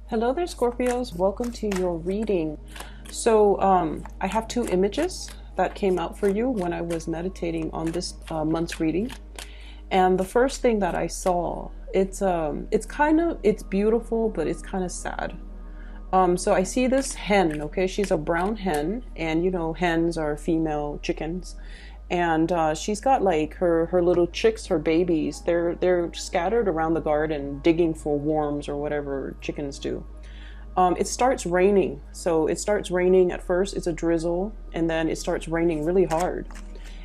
Hello there, Scorpios. Welcome to your reading. I have two images that came out for you when I was meditating on this month's reading. And the first thing that I saw, it's beautiful, but it's kind of sad. So I see this hen, okay? She's a brown hen, and you know, hens are female chickens. And she's got like her little chicks, her babies. They're scattered around the garden, digging for worms or whatever chickens do. It starts raining. So it starts raining at first. It's a drizzle, and then it starts raining really hard.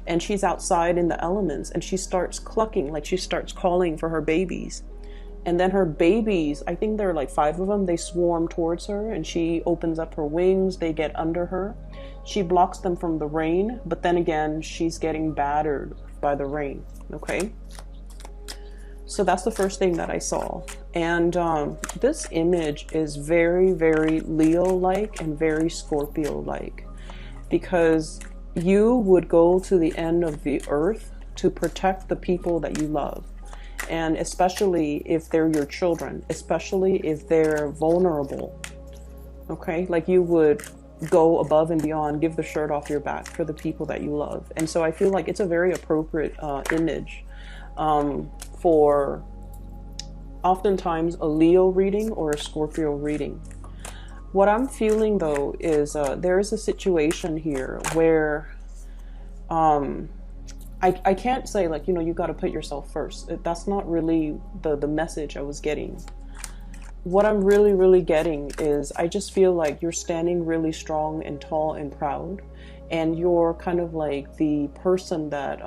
And she's outside in the elements, and she starts clucking, like she starts calling for her babies. And then her babies, I think there are like 5 of them, they swarm towards her, and she opens up her wings, they get under her. She blocks them from the rain, but then again, she's getting battered by the rain, okay? So that's the first thing that I saw. And this image is very, very Leo-like and very Scorpio-like, because you would go to the end of the earth to protect the people that you love. And especially if they're your children, especially if they're vulnerable, okay? Like you would go above and beyond, give the shirt off your back for the people that you love. And so I feel like it's a very appropriate image for oftentimes a Leo reading or a Scorpio reading. What I'm feeling though is there is a situation here where I can't say like, you know, you got to put yourself first. That's not really the message I was getting. What I'm really getting is I just feel like you're standing really strong and tall and proud, and you're kind of like the person that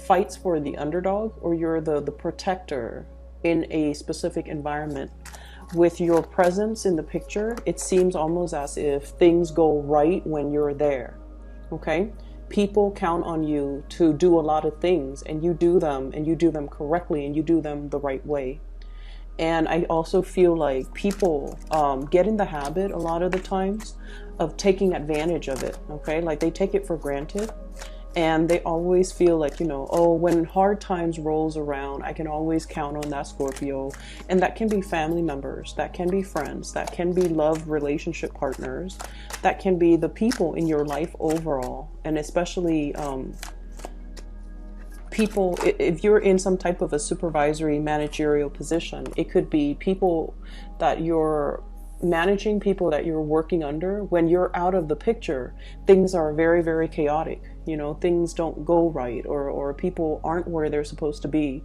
fights for the underdog, or you're the protector in a specific environment. With your presence in the picture, it seems almost as if things go right when you're there, okay? People count on you to do a lot of things, and you do them, and you do them correctly, and you do them the right way. And I also feel like people get in the habit a lot of the times of taking advantage of it, okay? Like they take it for granted, and they always feel like, you know, oh, when hard times rolls around, I can always count on that Scorpio. And that can be family members, that can be friends, that can be love relationship partners, that can be the people in your life overall. And especially people, if you're in some type of a supervisory managerial position, it could be people that you're managing, people that you're working under. When you're out of the picture, things are very chaotic. You know, things don't go right, or people aren't where they're supposed to be.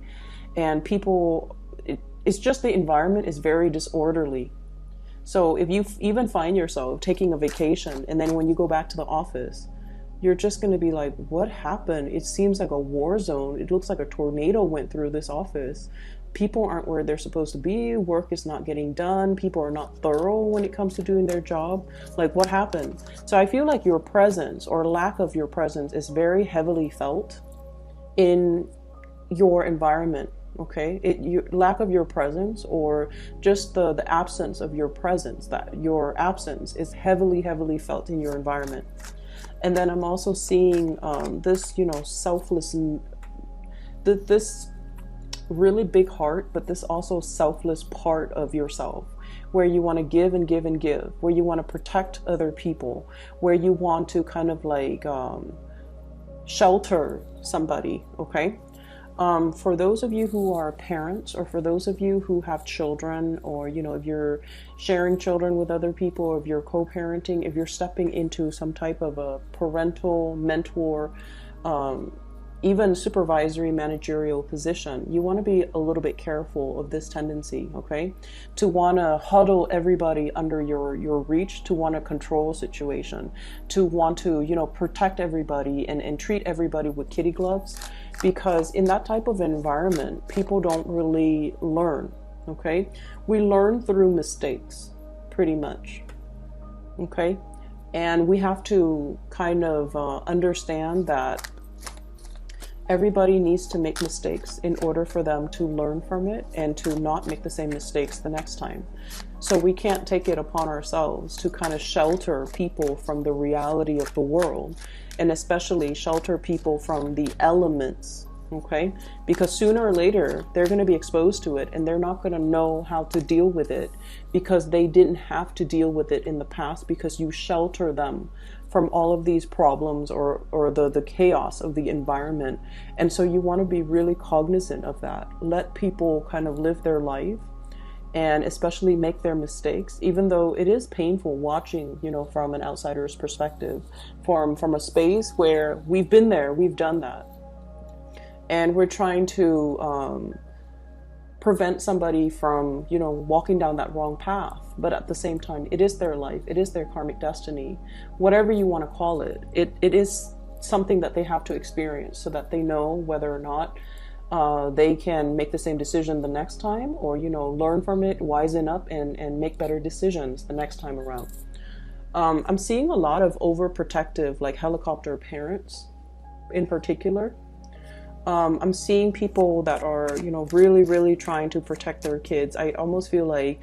And people, it's just the environment is very disorderly. So if you even find yourself taking a vacation, and then when you go back to the office, you're just going to be like, what happened? It seems like a war zone. It looks like a tornado went through this office. People aren't where they're supposed to be. Work is not getting done. People are not thorough when it comes to doing their job. Like, what happened? So I feel like your presence or lack of your presence is very heavily felt in your environment. Okay, your lack of your presence, or just the absence of your presence, that your absence is heavily felt in your environment. And then I'm also seeing this, you know, selfless, this really big heart, but this also selfless part of yourself, where you want to give and give and give, where you want to protect other people, where you want to kind of like shelter somebody, okay? For those of you who are parents, or for those of you who have children, or, you know, if you're sharing children with other people, or if you're co-parenting, if you're stepping into some type of a parental mentor, even supervisory managerial position, you want to be a little bit careful of this tendency, okay? To want to huddle everybody under your reach, to want to control a situation, to want to, you know, protect everybody and treat everybody with kitty gloves. Because in that type of environment, people don't really learn, okay? We learn through mistakes, pretty much, okay? And we have to kind of understand that everybody needs to make mistakes in order for them to learn from it and to not make the same mistakes the next time. So we can't take it upon ourselves to kind of shelter people from the reality of the world, and especially shelter people from the elements, okay? Because sooner or later, they're going to be exposed to it, and they're not going to know how to deal with it because they didn't have to deal with it in the past, because you shelter them from all of these problems or the chaos of the environment. And so you want to be really cognizant of that. Let people kind of live their life, and especially make their mistakes, even though it is painful watching, you know, from an outsider's perspective, from a space where we've been there, we've done that. And we're trying to prevent somebody from, you know, walking down that wrong path. But at the same time, it is their life. It is their karmic destiny. Whatever you want to call it, it is something that they have to experience so that they know whether or not they can make the same decision the next time, or, you know, learn from it, wisen up, and make better decisions the next time around. I'm seeing a lot of overprotective, like helicopter parents in particular. I'm seeing people that are, you know, really trying to protect their kids. I almost feel like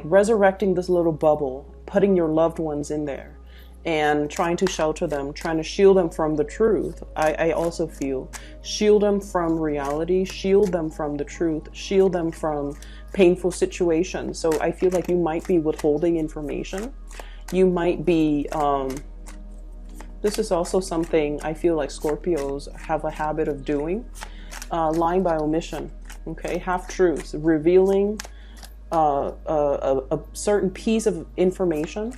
resurrecting this little bubble, putting your loved ones in there and trying to shelter them, trying to shield them from the truth. I also feel shield them from reality, shield them from the truth, shield them from painful situations. So I feel like you might be withholding information. You might be, this is also something I feel like Scorpios have a habit of doing, lying by omission, okay? Half-truths, revealing a certain piece of information,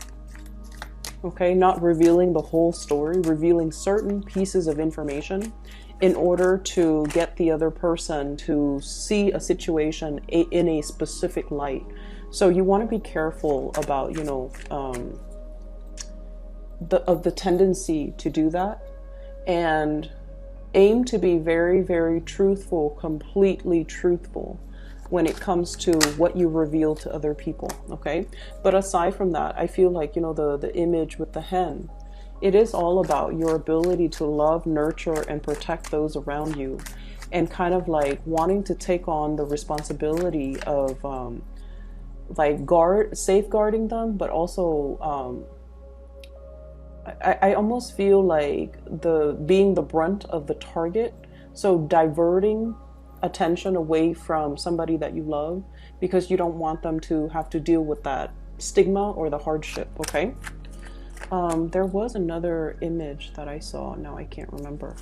okay? Not revealing the whole story, revealing certain pieces of information in order to get the other person to see a situation in a specific light. So you want to be careful about, you know, the tendency to do that, and aim to be very truthful, completely truthful when it comes to what you reveal to other people, okay? But aside from that, I feel like, you know, the image with the hen, it is all about your ability to love, nurture, and protect those around you, and kind of like wanting to take on the responsibility of like safeguarding them, but also I almost feel like being the brunt of the target, so diverting attention away from somebody that you love because you don't want them to have to deal with that stigma or the hardship, okay? There was another image that I saw, now I can't remember.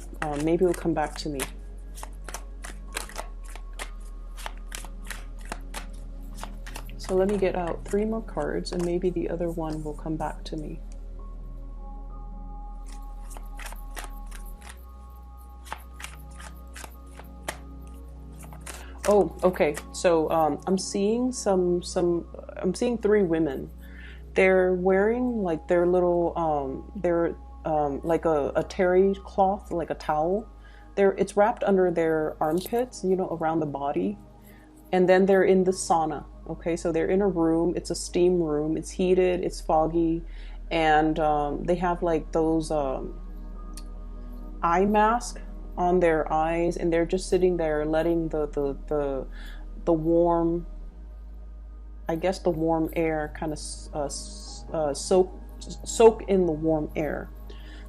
Maybe it'll come back to me. So let me get out 3 more cards, and maybe the other one will come back to me. Oh, okay. So I'm seeing I'm seeing 3 women. They're wearing like their little like a terry cloth, like a towel. It's wrapped under their armpits, you know, around the body. And then they're in the sauna. Okay, so they're in a room. It's a steam room. It's heated. It's foggy, and they have like those eye masks on their eyes, and they're just sitting there letting the warm, I guess the warm air kind of soak in the warm air.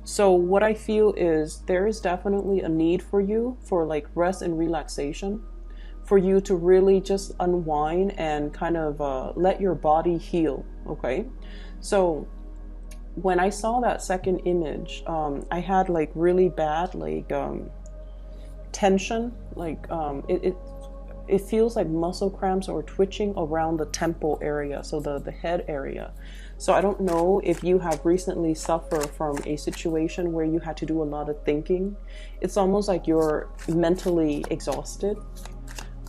So what I feel is there is definitely a need for you for like rest and relaxation, for you to really just unwind and kind of let your body heal, okay? So when I saw that second image, I had like really bad like tension, like it feels like muscle cramps or twitching around the temple area, so the head area. So I don't know if you have recently suffered from a situation where you had to do a lot of thinking. It's almost like you're mentally exhausted,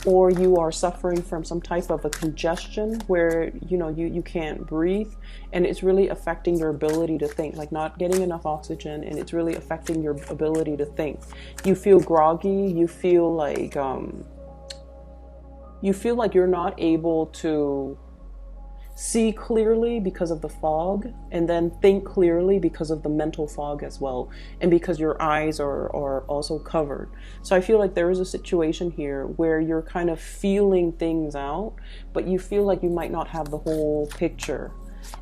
or you are suffering from some type of a congestion where, you know, you can't breathe, and it's really affecting your ability to think, like not getting enough oxygen, and it's really affecting your ability to think. You feel groggy, you feel like you're not able to see clearly because of the fog, and then think clearly because of the mental fog as well, and because your eyes are also covered. So I feel like there is a situation here where you're kind of feeling things out, but you feel like you might not have the whole picture.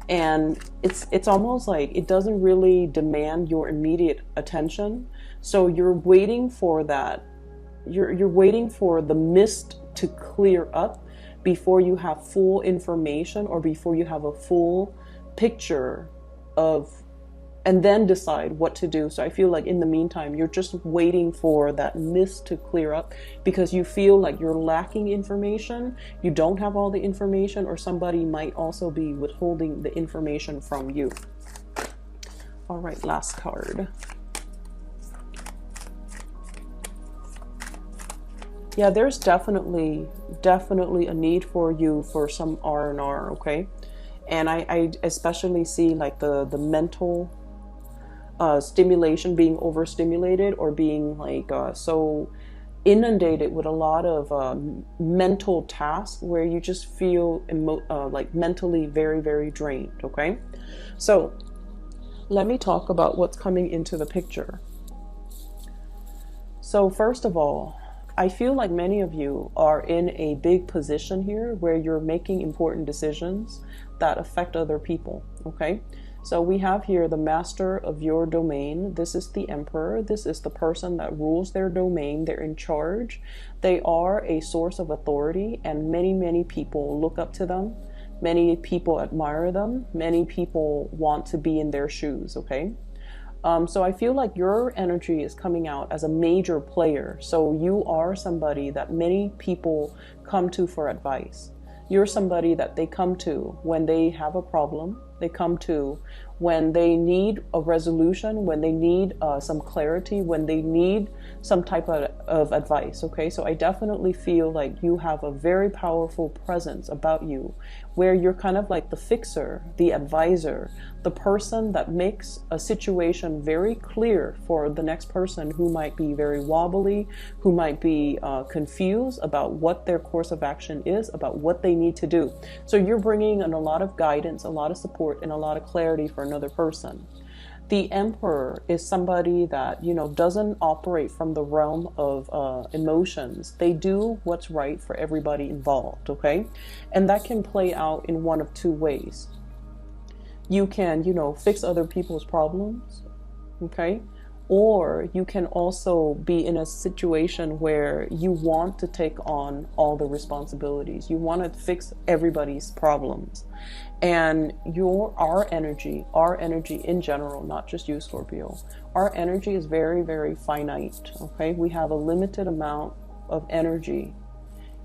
And it's almost like it doesn't really demand your immediate attention, So you're waiting for that. You're waiting for the mist to clear up before you have full information, or before you have a full picture of, and then decide what to do. So I feel like in the meantime, you're just waiting for that mist to clear up because you feel like you're lacking information. You don't have all the information, or somebody might also be withholding the information from you. All right, last card. Yeah, there's definitely a need for you for some R&R, okay? And I especially see like the mental stimulation, being overstimulated, or being like so inundated with a lot of mental tasks where you just feel like mentally very, very drained, okay? So let me talk about what's coming into the picture. So first of all, I feel like many of you are in a big position here where you're making important decisions that affect other people, okay? So we have here the master of your domain. This is the emperor. This is the person that rules their domain. They're in charge. They are a source of authority, and many, many people look up to them. Many people admire them. Many people want to be in their shoes, okay? So I feel like your energy is coming out as a major player. So you are somebody that many people come to for advice. You're somebody that they come to when they have a problem. They come to when they need a resolution, when they need some clarity, when they need some type of advice, okay? So I definitely feel like you have a very powerful presence about you, where you're kind of like the fixer, the advisor, the person that makes a situation very clear for the next person who might be very wobbly, who might be confused about what their course of action is, about what they need to do. So you're bringing in a lot of guidance, a lot of support, and a lot of clarity for another person. The emperor is somebody that, you know, doesn't operate from the realm of emotions. They do what's right for everybody involved, okay? And that can play out in one of two ways. You can, you know, fix other people's problems, okay? Or you can also be in a situation where you want to take on all the responsibilities. You want to fix everybody's problems. And our energy in general, not just you, Scorpio, our energy is very, very finite, okay? We have a limited amount of energy,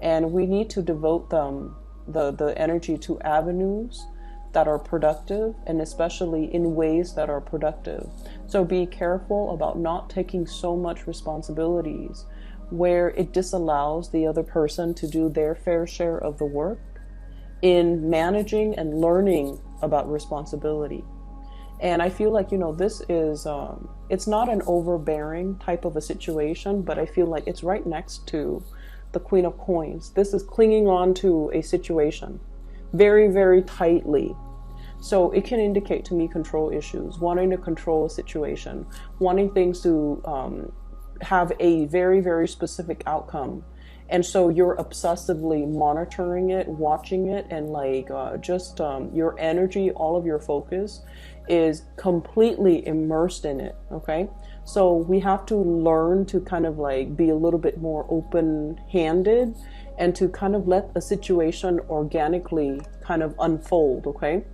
and we need to devote the energy to avenues that are productive, and especially in ways that are productive. So be careful about not taking so much responsibilities where it disallows the other person to do their fair share of the work in managing and learning about responsibility. And I feel like, you know, this is, it's not an overbearing type of a situation, but I feel like it's right next to the Queen of Coins. This is clinging on to a situation very, very tightly. So it can indicate to me control issues, wanting to control a situation, wanting things to have a very, very specific outcome. And so you're obsessively monitoring it, watching it, and like your energy, all of your focus is completely immersed in it, okay? So we have to learn to kind of like be a little bit more open-handed and to kind of let a situation organically kind of unfold, okay?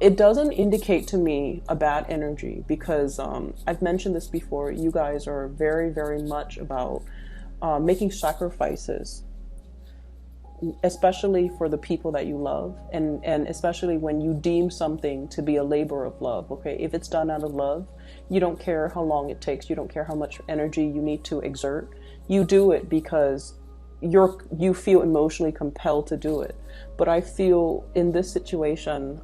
It doesn't indicate to me a bad energy because I've mentioned this before. You guys are very, very much about making sacrifices, especially for the people that you love, and especially when you deem something to be a labor of love, okay? If it's done out of love, you don't care how long it takes, you don't care how much energy you need to exert. You do it because you feel emotionally compelled to do it. But I feel in this situation,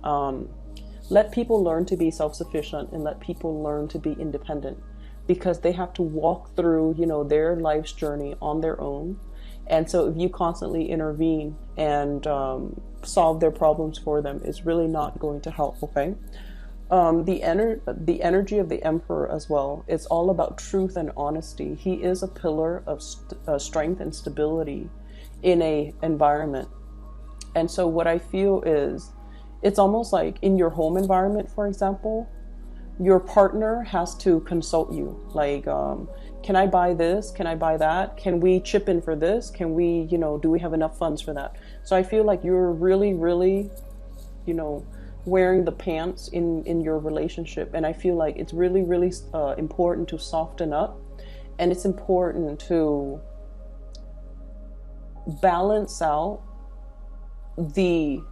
let people learn to be self-sufficient and let people learn to be independent, because they have to walk through, you know, their life's journey on their own. And so if you constantly intervene and solve their problems for them, it's really not going to help, okay? The energy of the Emperor as well, it's all about truth and honesty. He is a pillar of strength and stability in a environment. And so what I feel is, it's almost like in your home environment, for example, your partner has to consult you, like, can I buy this? Can I buy that? Can we chip in for this? Can we, do we have enough funds for that? So I feel like you're really, really, wearing the pants in your relationship. And I feel like it's really, really important to soften up. And it's important to balance out the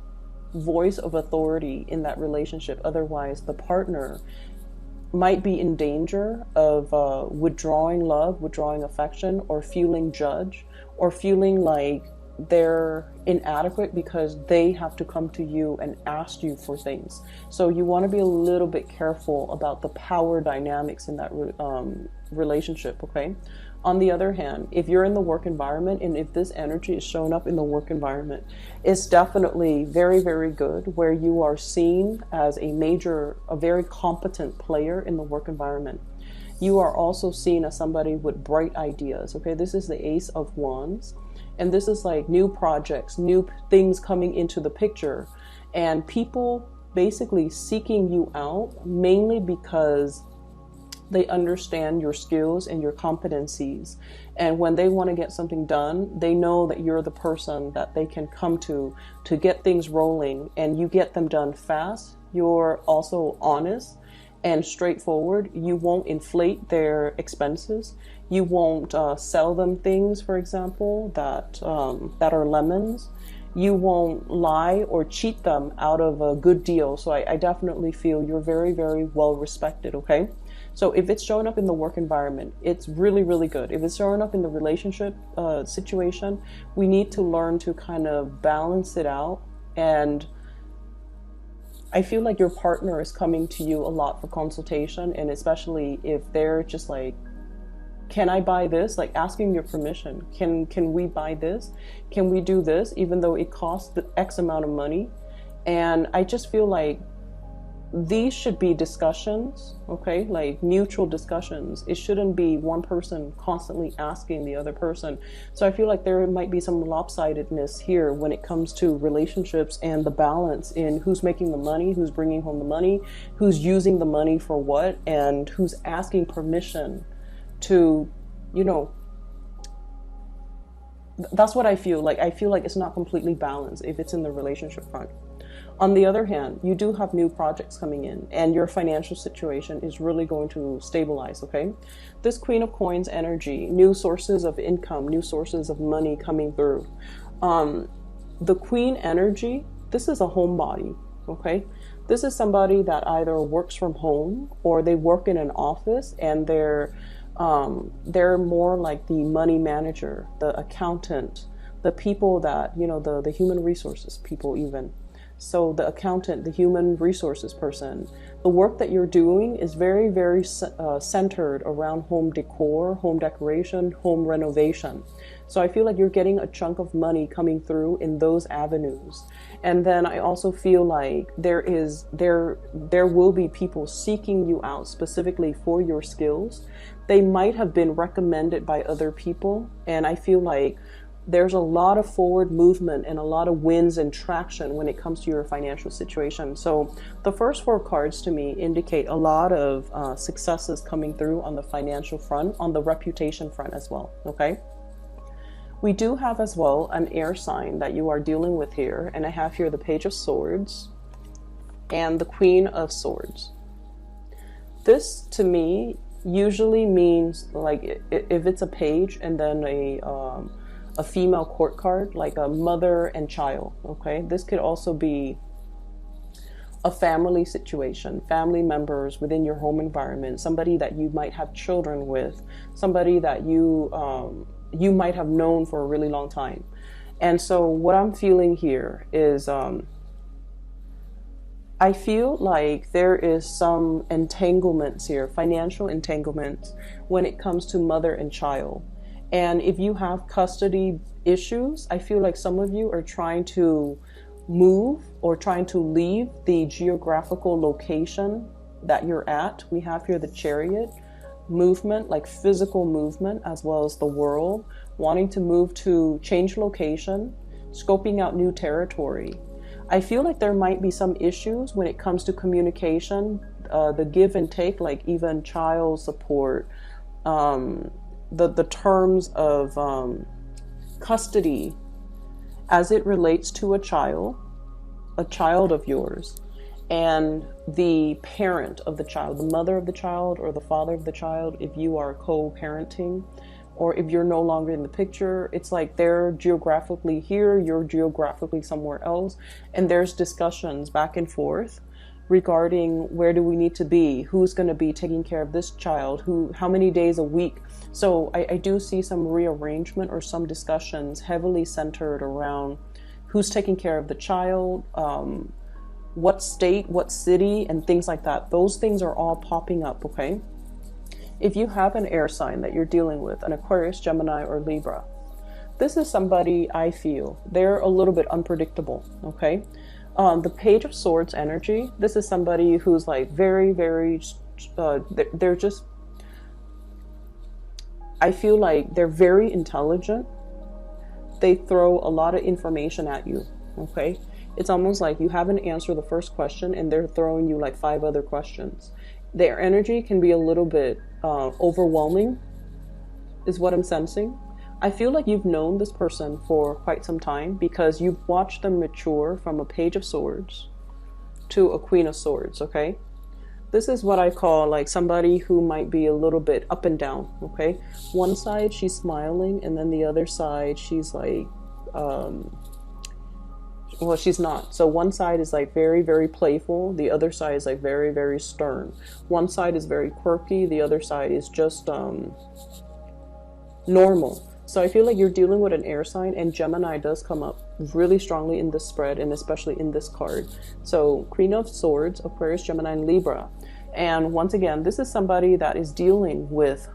voice of authority in that relationship. Otherwise, the partner might be in danger of withdrawing love, withdrawing affection, or feeling judged, or feeling like they're inadequate because they have to come to you and ask you for things. So you want to be a little bit careful about the power dynamics in that relationship, okay? On the other hand, if you're in the work environment and if this energy is showing up in the work environment, it's definitely very, very good where you are seen as a very competent player in the work environment. You are also seen as somebody with bright ideas, okay? This is the Ace of Wands. And this is like new projects, new things coming into the picture, and people basically seeking you out mainly because they understand your skills and your competencies. And when they want to get something done, they know that you're the person that they can come to get things rolling, and you get them done fast. You're also honest and straightforward. You won't inflate their expenses. You won't sell them things, for example, that are lemons. You won't lie or cheat them out of a good deal. So I definitely feel you're very, very well respected, okay? So if it's showing up in the work environment, it's really, really good. If it's showing up in the relationship situation, we need to learn to kind of balance it out. And I feel like your partner is coming to you a lot for consultation, and especially if they're just like, can I buy this? Like asking your permission. Can we buy this? Can we do this? Even though it costs the X amount of money. And I just feel like these should be discussions, okay? Like mutual discussions. It shouldn't be one person constantly asking the other person. So I feel like there might be some lopsidedness here when it comes to relationships and the balance in who's making the money, who's bringing home the money, who's using the money for what, and who's asking permission to, that's what I feel like. I feel like it's not completely balanced if it's in the relationship front. On the other hand, you do have new projects coming in, and your financial situation is really going to stabilize, okay? This Queen of Coins energy, new sources of income, new sources of money coming through. The Queen energy, this is a homebody, okay? This is somebody that either works from home or they work in an office, and they're more like the money manager, the accountant, the people that, the human resources people even. So the accountant, the human resources person, the work that you're doing is very, very centered around home decor, home decoration, home renovation. So I feel like you're getting a chunk of money coming through in those avenues. And then I also feel like there will be people seeking you out specifically for your skills. They might have been recommended by other people. And I feel like there's a lot of forward movement and a lot of wins and traction when it comes to your financial situation. So the first 4 cards to me indicate a lot of successes coming through on the financial front, on the reputation front as well, okay? We do have as well an air sign that you are dealing with here, and I have here the Page of Swords and the Queen of Swords. This to me usually means, like, if it's a page and then a female court card, like a mother and child, okay? This could also be a family situation, family members within your home environment, somebody that you might have children with, somebody that you might have known for a really long time. And so what I'm feeling here is I feel like there is some entanglements here, financial entanglements, when it comes to mother and child. And if you have custody issues, I feel like some of you are trying to move or trying to leave the geographical location that you're at. We have here the Chariot movement, like physical movement, as well as the world, wanting to move to change location, scoping out new territory. I feel like there might be some issues when it comes to communication the give and take, like even child support, the terms of custody as it relates to a child of yours, and the parent of the child, the mother of the child or the father of the child, if you are co-parenting, or if you're no longer in the picture. It's like they're geographically here, you're geographically somewhere else, and there's discussions back and forth regarding where do we need to be, who's going to be taking care of this child, how many days a week. So I do see some rearrangement or some discussions heavily centered around who's taking care of the child, what state, what city, and things like that. Those things are all popping up, okay? If you have an air sign that you're dealing with, an Aquarius, Gemini, or Libra, this is somebody, I feel, they're a little bit unpredictable, okay? The Page of Swords energy, this is somebody who's like very, very, they're just, I feel like they're very intelligent. They throw a lot of information at you, okay? It's almost like you haven't answered the first question and they're throwing you like 5 other questions. Their energy can be a little bit overwhelming, is what I'm sensing. I feel like you've known this person for quite some time because you've watched them mature from a Page of Swords to a Queen of Swords, okay? This is what I call like somebody who might be a little bit up and down, okay? One side she's smiling, and then the other side she's like, well, she's not. So one side is like very, very playful. The other side is like very, very stern. One side is very quirky. The other side is just normal. So I feel like you're dealing with an air sign, and Gemini does come up really strongly in this spread, and especially in this card. So Queen of Swords, Aquarius, Gemini, and Libra. And once again, this is somebody that is dealing with,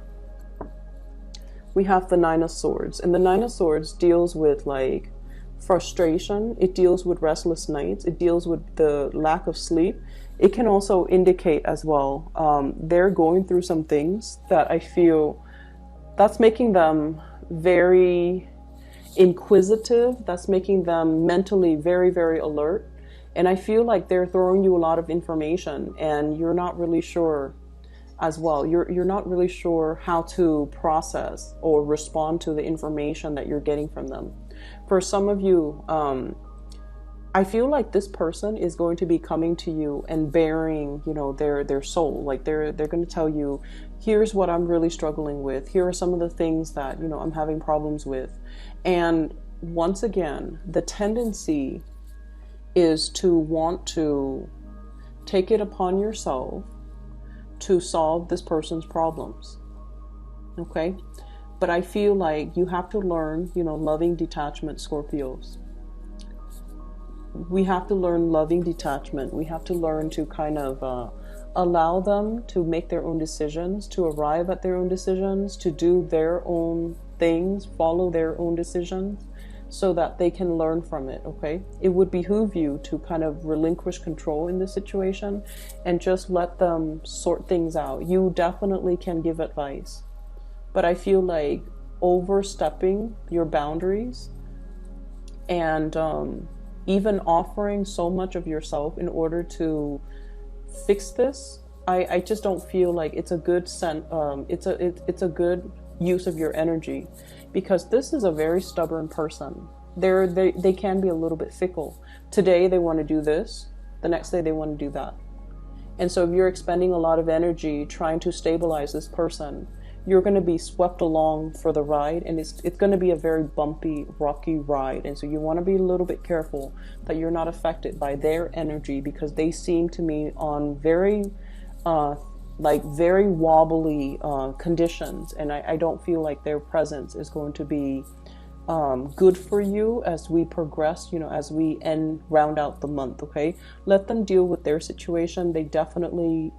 we have the Nine of Swords, and the Nine of Swords deals with like frustration. It deals with restless nights. It deals with the lack of sleep. It can also indicate as well, they're going through some things that I feel that's making them very inquisitive. That's making them mentally very, very alert. And I feel like they're throwing you a lot of information and you're not really sure as well. You're not really sure how to process or respond to the information that you're getting from them. For some of you, I feel like this person is going to be coming to you and bearing, you know, their soul. Like they're going to tell you, here's what I'm really struggling with. Here are some of the things that, you know, I'm having problems with. And once again, the tendency is to want to take it upon yourself to solve this person's problems. Okay? But I feel like you have to learn, you know, loving detachment, Scorpios. We have to learn loving detachment. We have to learn to kind of allow them to make their own decisions, to arrive at their own decisions, to do their own things, follow their own decisions, so that they can learn from it, okay? It would behoove you to kind of relinquish control in this situation and just let them sort things out. You definitely can give advice, but I feel like overstepping your boundaries and even offering so much of yourself in order to fix this, I just don't feel like it's a good it's a good use of your energy, because this is a very stubborn person. They can be a little bit fickle. Today they want to do this, the next day they want to do that. And so if you're expending a lot of energy trying to stabilize this person, you're going to be swept along for the ride, and it's going to be a very bumpy, rocky ride. And so you want to be a little bit careful that you're not affected by their energy, because they seem to me on very very wobbly conditions, and I don't feel like their presence is going to be good for you as we progress, you know, as we round out the month. Okay, let them deal with their situation. They definitely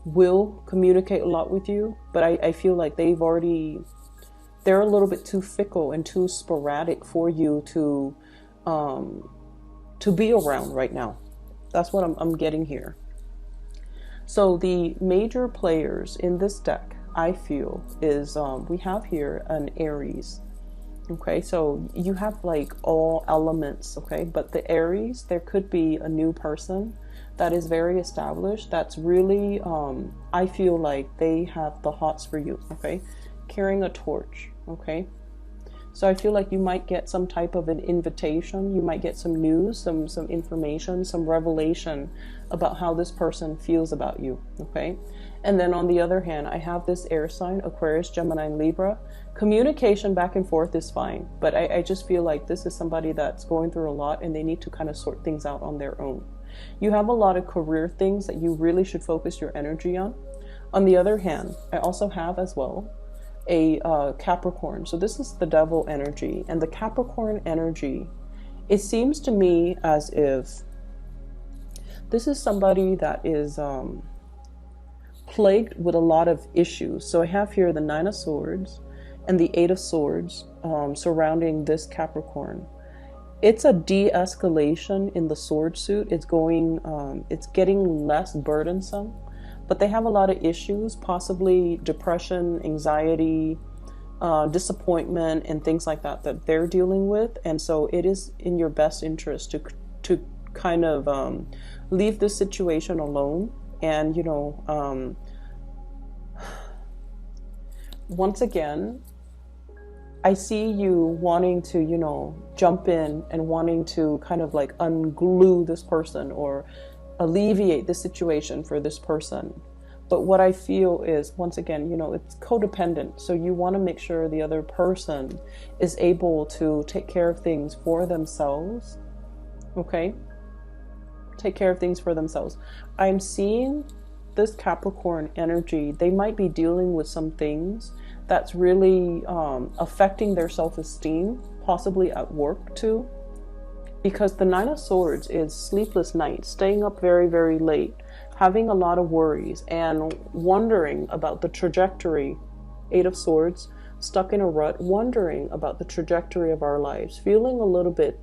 will communicate a lot with you, but I feel like they're a little bit too fickle and too sporadic for you to be around right now. That's what I'm getting here. So the major players in this deck, I feel, is we have here an Aries. Okay, so you have like all elements, okay? But the Aries, there could be a new person that is very established, that's really, I feel like they have the hots for you, okay? Carrying a torch, okay? So I feel like you might get some type of an invitation. You might get some news, some information, some revelation about how this person feels about you, okay? And then on the other hand, I have this air sign, Aquarius, Gemini, and Libra. Communication back and forth is fine, but I just feel like this is somebody that's going through a lot and they need to kind of sort things out on their own. You have a lot of career things that you really should focus your energy on. On the other hand, I also have as well a Capricorn. So this is the devil energy, and the Capricorn energy, it seems to me as if this is somebody that is plagued with a lot of issues. So I have here the Nine of Swords and the Eight of Swords surrounding this Capricorn. It's a de-escalation in the sword suit. It's going, it's getting less burdensome, but they have a lot of issues, possibly depression, anxiety, disappointment, and things like that that they're dealing with. And so it is in your best interest to kind of leave this situation alone. And, you know, once again, I see you wanting to, you know, jump in and wanting to kind of like unglue this person or alleviate the situation for this person. But what I feel is, once again, you know, it's codependent. So you want to make sure the other person is able to take care of things for themselves. Okay? Take care of things for themselves. I'm seeing this Capricorn energy. They might be dealing with some things that's really affecting their self-esteem, possibly at work too. Because the Nine of Swords is sleepless nights, staying up very, very late, having a lot of worries, and wondering about the trajectory. Eight of Swords, stuck in a rut, wondering about the trajectory of our lives, feeling a little bit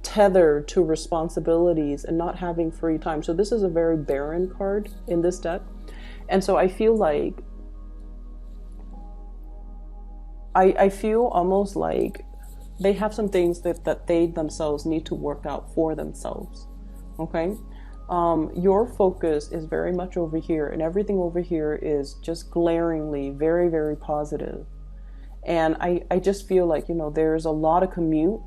tethered to responsibilities and not having free time. So this is a very barren card in this deck. And so I feel like, I feel almost like they have some things that they themselves need to work out for themselves. Okay? Your focus is very much over here, and everything over here is just glaringly very, very positive. And I just feel like, you know, there's a lot of commute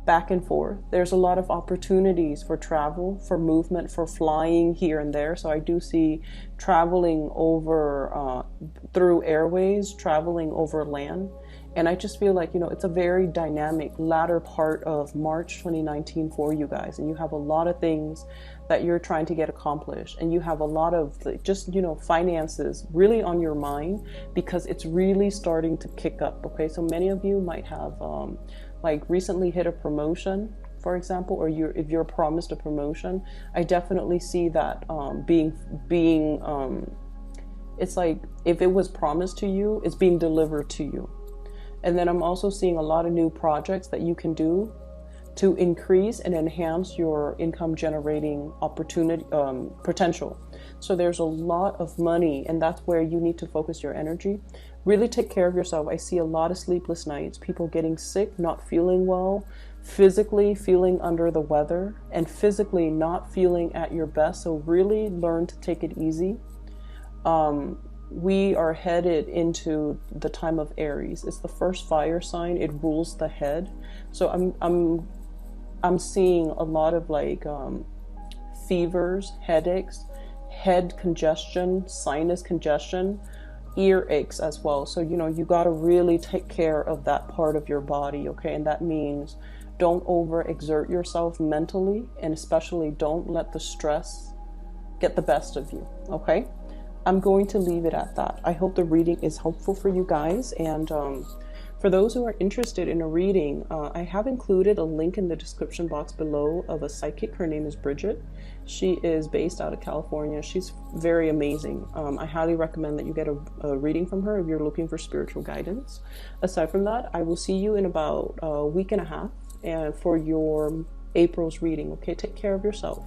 back and forth. There's a lot of opportunities for travel, for movement, for flying here and there. So I do see traveling over through airways, traveling over land. And I just feel like, you know, it's a very dynamic latter part of March 2019 for you guys. And you have a lot of things that you're trying to get accomplished. And you have a lot of just, you know, finances really on your mind, because it's really starting to kick up. Okay, so many of you might have like recently hit a promotion, for example, or if you're promised a promotion. I definitely see that being it's like if it was promised to you, it's being delivered to you. And then I'm also seeing a lot of new projects that you can do to increase and enhance your income generating opportunity potential. So there's a lot of money, and that's where you need to focus your energy. Really take care of yourself. I see a lot of sleepless nights, people getting sick, not feeling well, physically feeling under the weather, and physically not feeling at your best. So really learn to take it easy. We are headed into the time of Aries. It's the first fire sign. It rules the head. So I'm seeing a lot of like fevers, headaches, head congestion, sinus congestion, ear aches as well. So, you know, you got to really take care of that part of your body, okay? And that means don't overexert yourself mentally, and especially don't let the stress get the best of you, okay? I'm going to leave it at that. I hope the reading is helpful for you guys. And for those who are interested in a reading, I have included a link in the description box below of a psychic. Her name is Bridget. She is based out of California. She's very amazing. I highly recommend that you get a reading from her if you're looking for spiritual guidance. Aside from that, I will see you in about a week and a half for your April's reading. Okay, take care of yourself.